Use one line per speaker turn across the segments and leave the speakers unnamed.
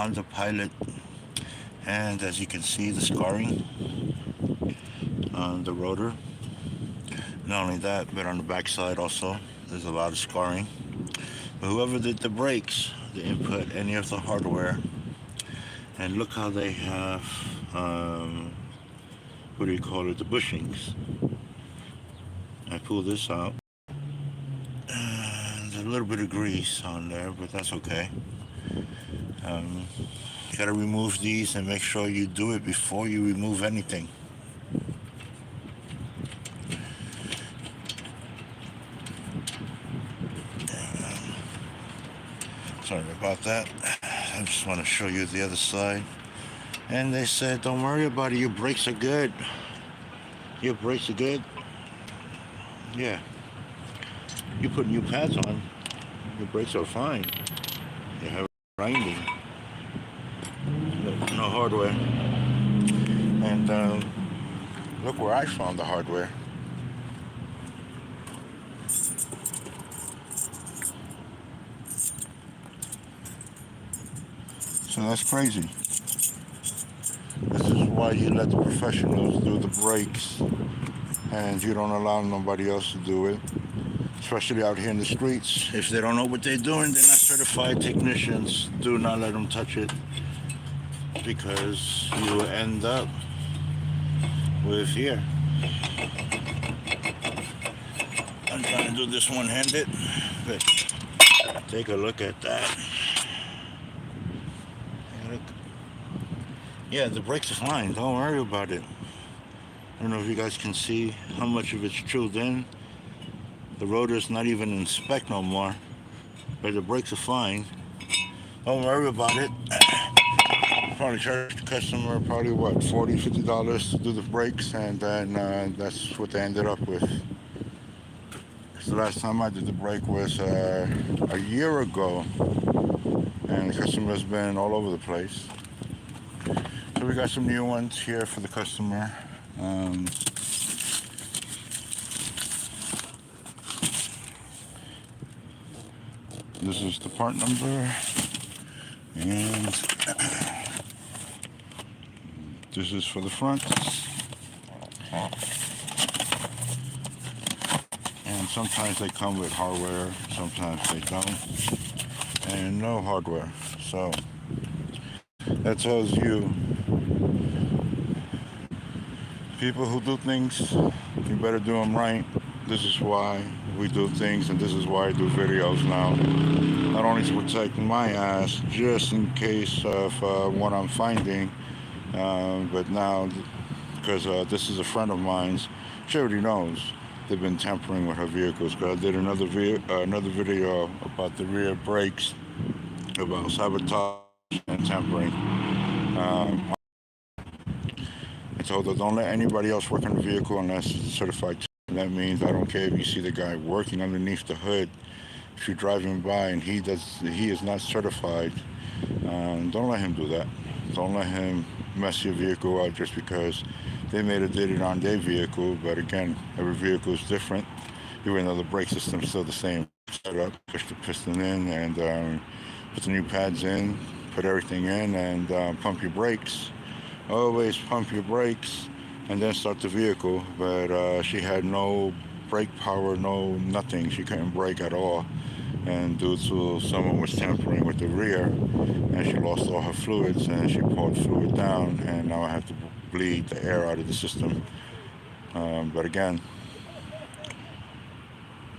on the pilot, and as you can see, the scarring on the rotor. Not only that, but on the backside also, there's a lot of scarring. But whoever did the brakes, they didn't put any of the hardware. And look how they have, what do you call it, the bushings. I pull this out, and there's a little bit of grease on there, but that's okay. You gotta remove these and make sure you do it before you remove anything. Sorry about that. I just want to show you the other side. And they said, don't worry about it, your brakes are good. Your brakes are good. Yeah. You put new pads on, your brakes are fine. You have grinding. No hardware. And look where I found the hardware. So that's crazy. This is why you let the professionals do the brakes and you don't allow nobody else to do it, especially out here in the streets. If they don't know what they're doing, they're not certified technicians. Do not let them touch it, because you will end up with here. I'm trying to do this one-handed, but take a look at that. Yeah, the brakes are fine. Don't worry about it. I don't know if you guys can see how much of it's chilled in. The rotor's not even in spec no more, but the brakes are fine. Don't worry about it. Probably charged the customer probably what, $40, $50 to do the brakes, and then that's what they ended up with. The last time I did the brake was a year ago, and the customer's been all over the place. So we got some new ones here for the customer. This is the part number, and this is for the front. And sometimes they come with hardware, sometimes they don't, and no hardware. So that tells you, people who do things, you better do them right. This is why we do things, and this is why I do videos now. Not only to protect my ass, just in case of what I'm finding, but now, because this is a friend of mine's, she already knows they've been tampering with her vehicles. Because I did another video about the rear brakes, about sabotage and tampering. I told her, don't let anybody else work on the vehicle unless it's certified. That means I don't care if you see the guy working underneath the hood. If you're driving by and he is not certified, don't let him do that. Don't let him mess your vehicle out just because they may have did it on their vehicle. But again, every vehicle is different. Even though the brake system's still the same. Set up, push the piston in, and put the new pads in, put everything in, and pump your brakes. Always pump your brakes and then start the vehicle. But she had no brake power, no nothing. She couldn't brake at all. And due to someone was tampering with the rear, and she lost all her fluids, and she poured fluid down, and now I have to bleed the air out of the system. But again,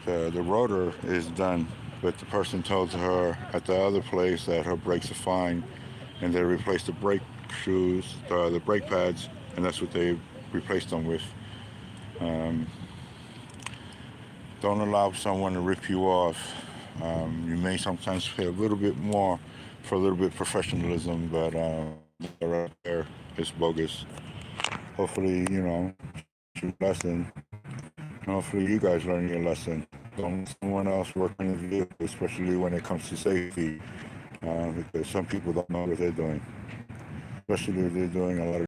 the rotor is done, but the person told her at the other place that her brakes are fine, and they replaced the brake shoes, the brake pads, and that's what they replaced them with. Don't allow someone to rip you off. You may sometimes pay a little bit more for a little bit of professionalism, but right there is bogus. Hopefully, it's your lesson. Hopefully you guys learn your lesson. Don't let someone else work on the vehicle, especially when it comes to safety, because some people don't know what they're doing, especially if they're doing a lot of